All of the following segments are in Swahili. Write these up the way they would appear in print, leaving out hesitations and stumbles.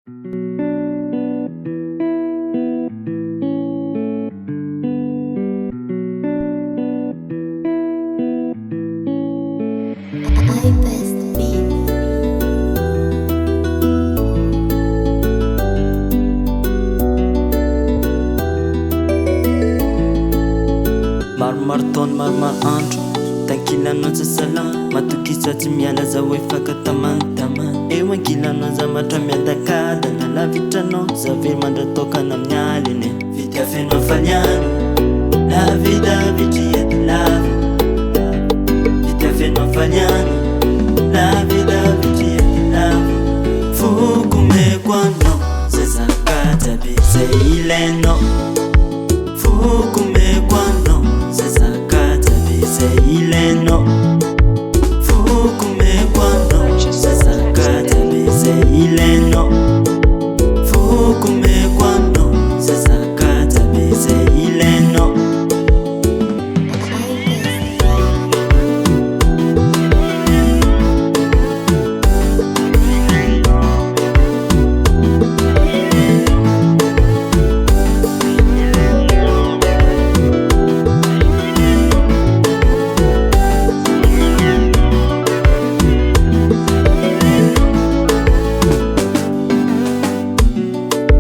Maromaro taona maromaro andro tankilanao sasalama matokisa tsy mialaza hoe fakatamanitamana eo ankilanao za matra miadakada na lavitranao zavery mandratokana amin'ny aliny vity afenao faliana lavidavitry lava vity afenao faliana lavidavitry lava fokomeko anao zay zakatabe zay ilainao fokomeko anao zay zakatabe zay ilainao fokomeko anao zay zakatabe zay ilainao fokomeko anao zay zakatabe zay ilainao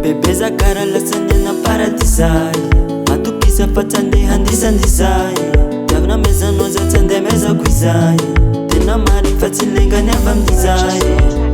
bebeza kara lasanyana paradisay matokisa fa tsy andeha handisandisay diavina mezanao zay tsy andeha mezako izay tena mariny fa tsy lengany avy amin'izay